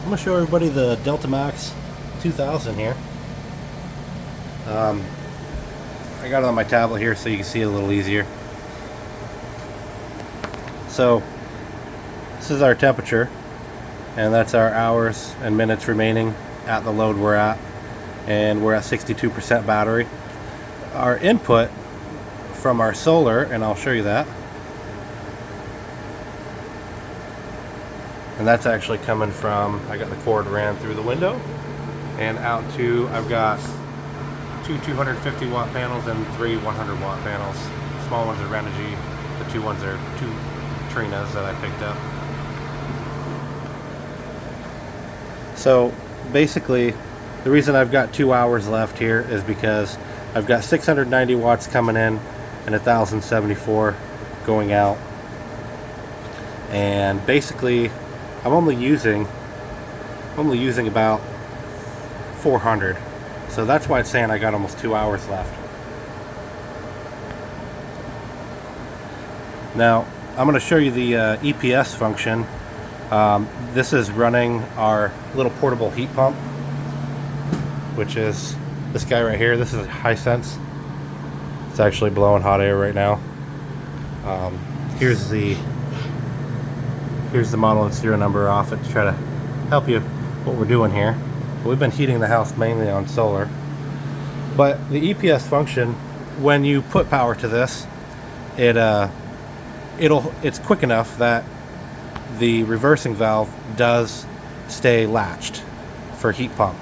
I'm going to show everybody the Delta Max 2000 here. I got it on my tablet here so you can see it a little easier. So this is our temperature, and that's our hours and minutes remaining at the load we're at, and we're at 62% battery. Our input from our solar, and I'll show you that, and that's actually coming from, I got the cord ran through the window and out to, I've got two 250 watt panels and three 100 watt panels. Small ones are Renogy, the two ones are two Trinas that I picked up. So basically the reason I've got 2 hours left here is because I've got 690 watts coming in and 1074 going out, and basically I'm only using about 400, so that's why it's saying I got almost 2 hours left. Now I'm going to show you the EPS function. This is running our little portable heat pump, which is this guy right here. This is Hisense. It's actually blowing hot air right now. Here's the model and serial number off it to try to help you what we're doing here. We've been heating the house mainly on solar, but the EPS function, when you put power to this, it's quick enough that the reversing valve does stay latched for heat pump.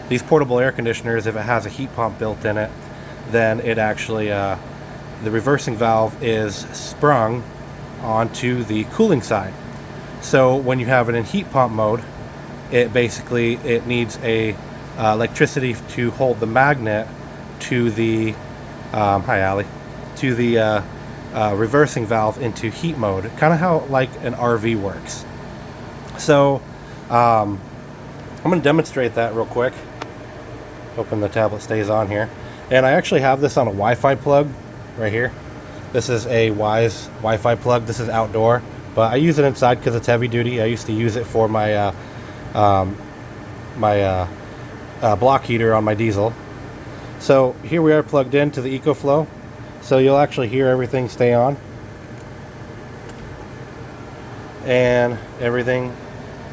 These portable air conditioners, if it has a heat pump built in it, then it actually the reversing valve is sprung onto the cooling side. So when you have it in heat pump mode, it needs a electricity to hold the magnet to the reversing valve into heat mode, kind of how like an RV works. So I'm going to demonstrate that real quick. Hoping the tablet stays on here. And I actually have this on a Wi-Fi plug right here. This is a Wise Wi-Fi plug. This is outdoor, but I use it inside because it's heavy duty. I used to use it for my block heater on my diesel. So here we are plugged into the Ecoflow. So you'll actually hear everything stay on, and everything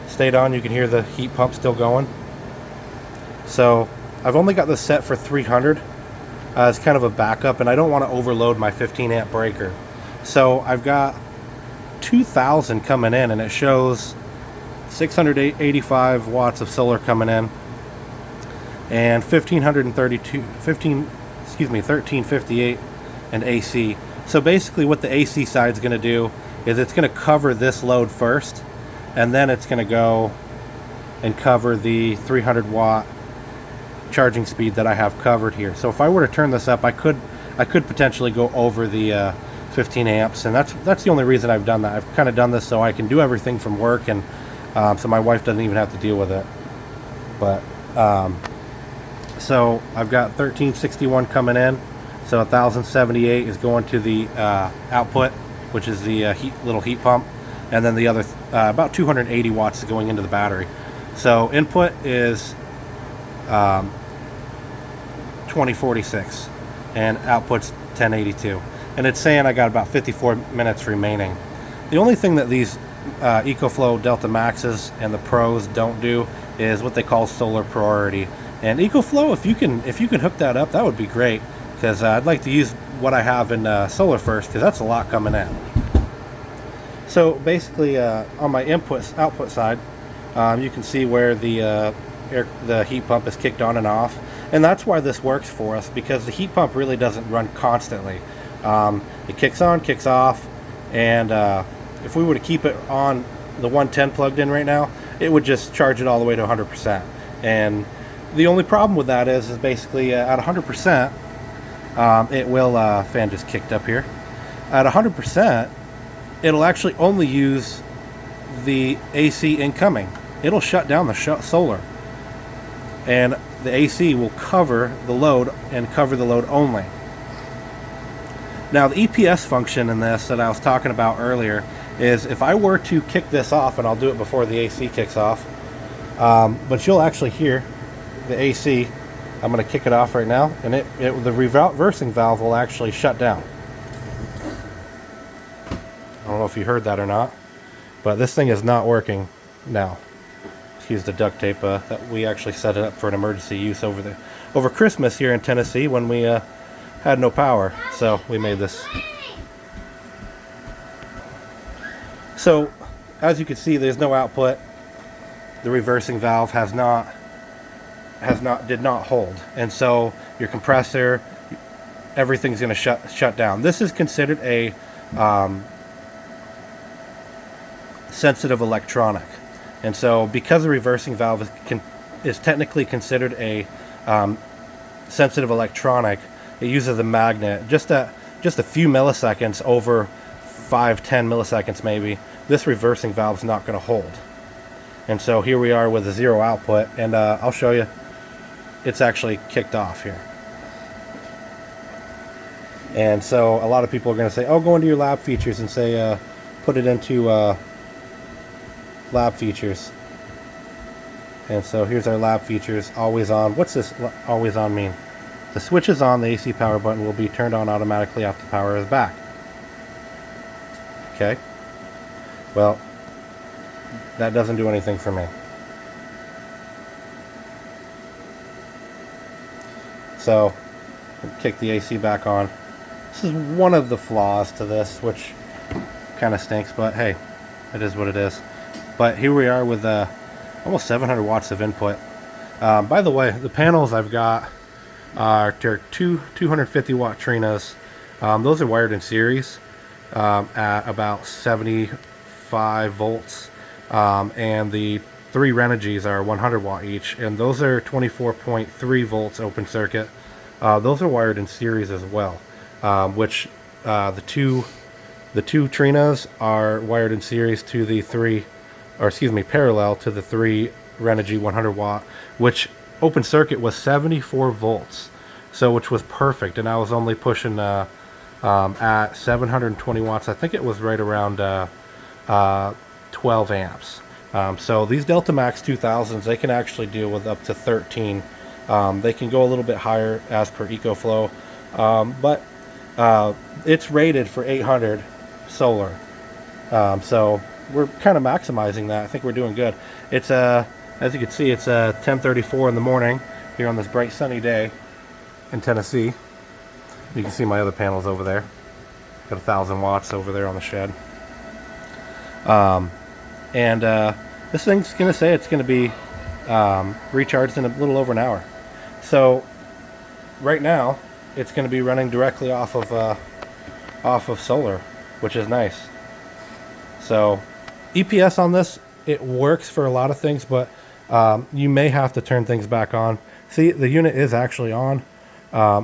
stayed on. You can hear the heat pump still going. So I've only got this set for 300 as kind of a backup, and I don't want to overload my 15 amp breaker. So I've got 2000 coming in, and it shows 685 watts of solar coming in and 1358 and AC. So basically what the AC side is going to do is it's going to cover this load first, and then it's going to go and cover the 300 watt charging speed that I have covered here. So if I were to turn this up, I could potentially go over the 15 amps, and that's the only reason I've done that. I've kind of done this so I can do everything from work, and so my wife doesn't even have to deal with it. But so I've got 1361 coming in, so 1078 is going to the output, which is the little heat pump, and then the other about 280 watts is going into the battery. So input is 2046 and output's 1082, and it's saying I got about 54 minutes remaining. The only thing that these Ecoflow Delta Maxes and the Pros don't do is what they call solar priority. And Ecoflow, if you can hook that up, that would be great, because I'd like to use what I have in solar first, because that's a lot coming in. So basically on my output side, you can see where the heat pump is kicked on and off, and that's why this works for us, because the heat pump really doesn't run constantly. It kicks on, kicks off, and if we were to keep it on the 110 plugged in right now, it would just charge it all the way to 100%. And the only problem with that is basically at 100%, it will, fan just kicked up here. At 100%, it'll actually only use the AC incoming. It'll shut down the solar, and the AC will cover the load and cover the load only. Now the EPS function in this that I was talking about earlier is if I were to kick this off, and I'll do it before the AC kicks off, But you'll actually hear the AC. I'm going to kick it off right now, and the reversing valve will actually shut down. I don't know if you heard that or not, but this thing is not working now. Excuse the duct tape. That we actually set it up for an emergency use over Christmas here in Tennessee when we had no power, so we made this. So as you can see, there's no output. The reversing valve did not hold, and so your compressor, everything's going to shut down. This is considered a sensitive electronic, and so because the reversing valve is technically considered a sensitive electronic, it uses a magnet just a few milliseconds, over 5-10 milliseconds maybe. This reversing valve is not going to hold, and so here we are with a zero output, and I'll show you. It's actually kicked off here. And so a lot of people are going to say, oh, go into your lab features and say put it into lab features. And so here's our lab features, always on. What's this always on mean? The switch is on, the AC power button will be turned on automatically after the power is back. Okay, well, that doesn't do anything for me. So, kick the AC back on. This is one of the flaws to this, which kind of stinks, but hey, it is what it is. But here we are with almost 700 watts of input. By the way, the panels I've got are two 250 watt Trinas. Those are wired in series at about 75 volts, and the 3 Renergies are 100 watt each, and those are 24.3 volts open circuit. Those are wired in series as well, which the two Trinas are wired in series to the parallel to the 3 Renogy 100 watt, which open circuit was 74 volts, so which was perfect, and I was only pushing at 720 watts. I think it was right around 12 amps. So these Delta Max 2000s, they can actually deal with up to 13. They can go a little bit higher as per Ecoflow, but it's rated for 800 solar. So we're kind of maximizing that. I think we're doing good. It's as you can see, it's 10:34 in the morning here on this bright sunny day in Tennessee. You can see my other panels over there. Got 1,000 watts over there on the shed. This thing's going to say it's going to be recharged in a little over an hour. So right now it's going to be running directly off of solar, which is nice. So EPS on this, it works for a lot of things, but you may have to turn things back on. See, the unit is actually on.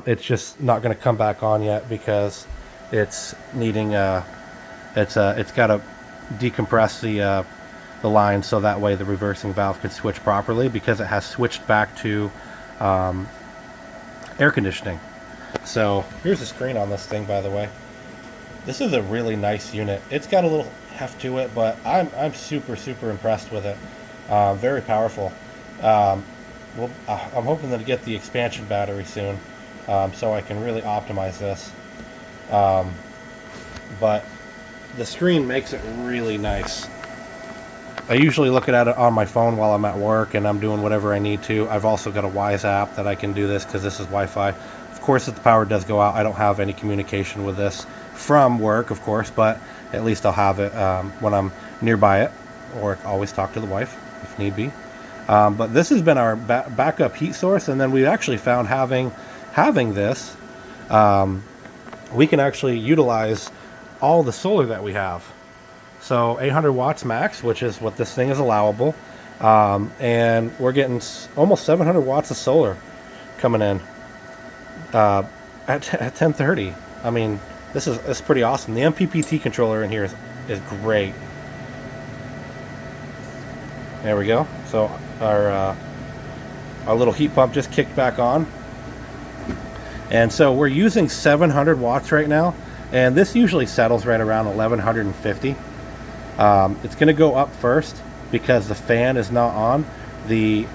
It's just not going to come back on yet because it's needing it's got to decompress the line so that way the reversing valve could switch properly, because it has switched back to air conditioning. So here's the screen on this thing, by the way. This is a really nice unit. It's got a little heft to it, but I'm super impressed with it. Very powerful. I'm hoping to get the expansion battery soon, so I can really optimize this. But the screen makes it really nice. I usually look at it on my phone while I'm at work and I'm doing whatever I need to. I've also got a Wise app that I can do this because this is Wi-Fi. Of course, if the power does go out, I don't have any communication with this from work, of course, but at least I'll have it when I'm nearby it, or always talk to the wife if need be. But this has been our backup heat source, and then we actually found having this, we can actually utilize all the solar that we have. So 800 watts max, which is what this thing is allowable, and we're getting almost 700 watts of solar coming in at 10:30. I mean, it's pretty awesome. The MPPT controller in here is great. There we go. So our little heat pump just kicked back on, and so we're using 700 watts right now, and this usually settles right around 1150. It's going to go up first because the fan is not on. the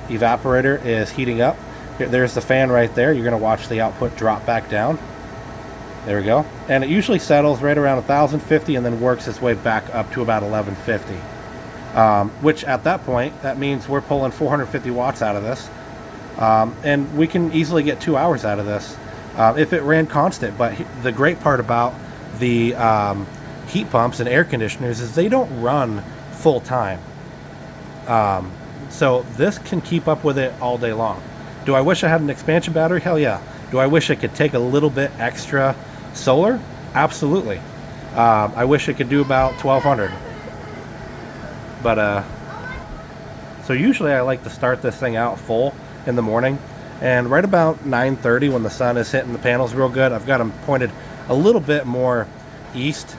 evaporator is heating up. There's the fan right there. You're going to watch the output drop back down. There we go. And it usually settles right around 1050 and then works its way back up to about 1150. Which at that point, that means we're pulling 450 watts out of this. And we can easily get 2 hours out of this if it ran constant. But the great part about the heat pumps and air conditioners is they don't run full time. So this can keep up with it all day long. Do I wish I had an expansion battery? Hell yeah. Do I wish I could take a little bit extra solar? Absolutely. I wish it could do about 1200. But so usually I like to start this thing out full in the morning, and right about 9:30 when the sun is hitting the panels real good, I've got them pointed a little bit more east,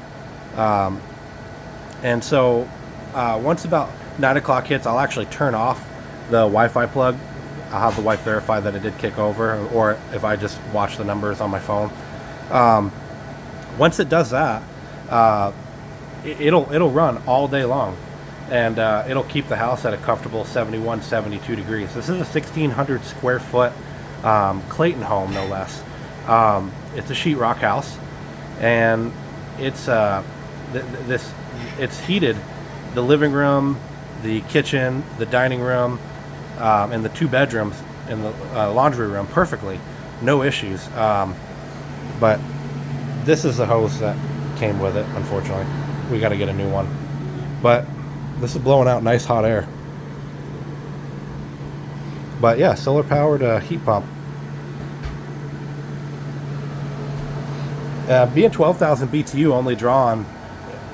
and so once about 9 o'clock hits, I'll actually turn off the Wi-Fi plug. I'll have the wife verify that it did kick over, or if I just watch the numbers on my phone. Once it does that, it'll run all day long, and it'll keep the house at a comfortable 71, 72 degrees. This is a 1,600 square foot Clayton home, no less. It's a sheetrock house, and it's it's heated. The living room, the kitchen, the dining room, and the 2 bedrooms and the laundry room perfectly, no issues. But this is the hose that came with it. Unfortunately, we got to get a new one. But this is blowing out nice hot air. But yeah, solar powered heat pump. Being 12,000 BTU, only drawing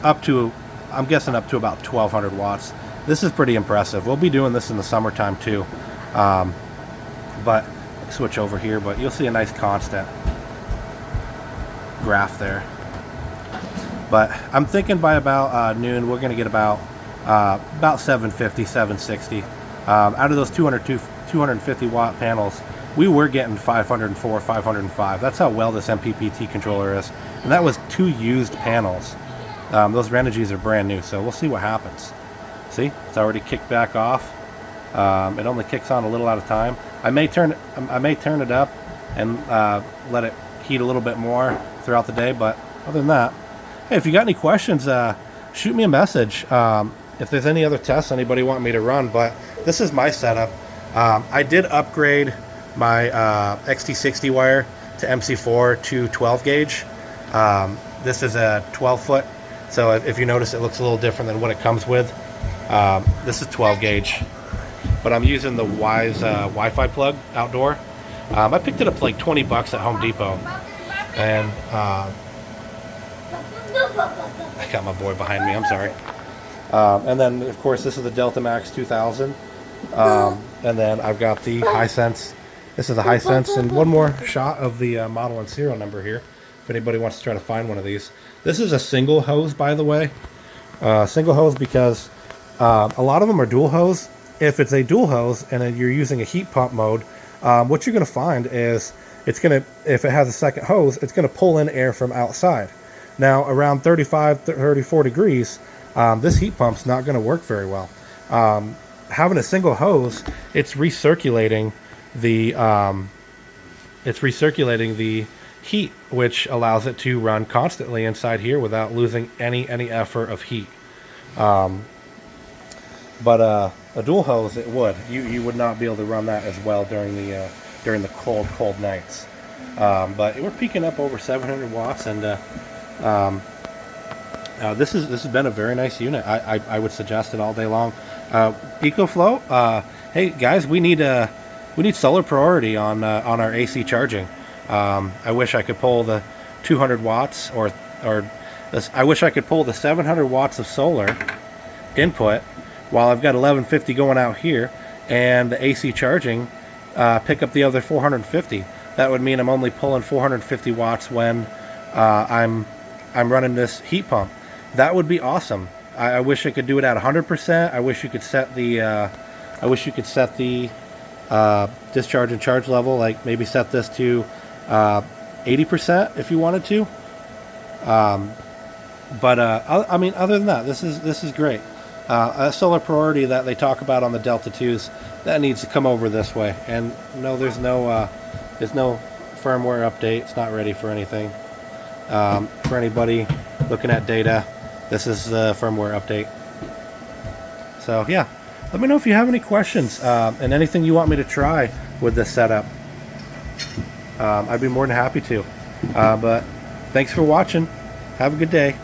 up to, I'm guessing up to about 1,200 watts. This is pretty impressive. We'll be doing this in the summertime too. But switch over here, but you'll see a nice constant graph there. But I'm thinking by about noon, we're going to get about 750, 760. Out of those 250 watt panels, we were getting 504, 505. That's how well this MPPT controller is. And that was 2 used panels. Those Renogy's are brand new, so we'll see what happens. See, it's already kicked back off. It only kicks on a little at a time. I may turn it up and let it heat a little bit more throughout the day. But other than that, hey, if you got any questions, shoot me a message. If there's any other tests anybody want me to run, but this is my setup. I did upgrade my XT60 wire to MC4 to 12 gauge. This is a 12 foot, so if you notice, it looks a little different than what it comes with. This is 12 gauge, but I'm using the Wise Wi-Fi plug outdoor. I picked it up for like 20 bucks at Home Depot, and I got my boy behind me, I'm sorry. And then of course this is the Delta Max 2000, and then I've got the Hisense. This is a Hisense, and one more shot of the model and serial number here if anybody wants to try to find one of these. This is a single hose, by the way. Single hose because a lot of them are dual hose. If it's a dual hose and you're using a heat pump mode, what you're going to find is if it has a second hose, it's going to pull in air from outside. Now around 35, 34 degrees, this heat pump's not going to work very well. Having a single hose, it's recirculating the heat, which allows it to run constantly inside here without losing any effort of heat. But a dual hose, it would. You would not be able to run that as well during the cold nights. But we're peaking up over 700 watts, and this has been a very nice unit. I would suggest it all day long. Ecoflow, hey guys, we need solar priority on our AC charging. I wish I could pull the 200 watts or I wish I could pull the 700 watts of solar input while I've got 1150 going out here, and the AC charging pick up the other 450. That would mean I'm only pulling 450 watts when I'm running this heat pump. That would be awesome. I wish I could do it at 100%. I wish you could set the discharge and charge level, like maybe set this to 80% if you wanted to. But I mean, other than that, this is great. A solar priority that they talk about on the Delta 2s, that needs to come over this way. And no, there's no firmware update. It's not ready for anything. For anybody looking at data, this is the firmware update. So yeah, let me know if you have any questions and anything you want me to try with this setup. I'd be more than happy to. But thanks for watching. Have a good day.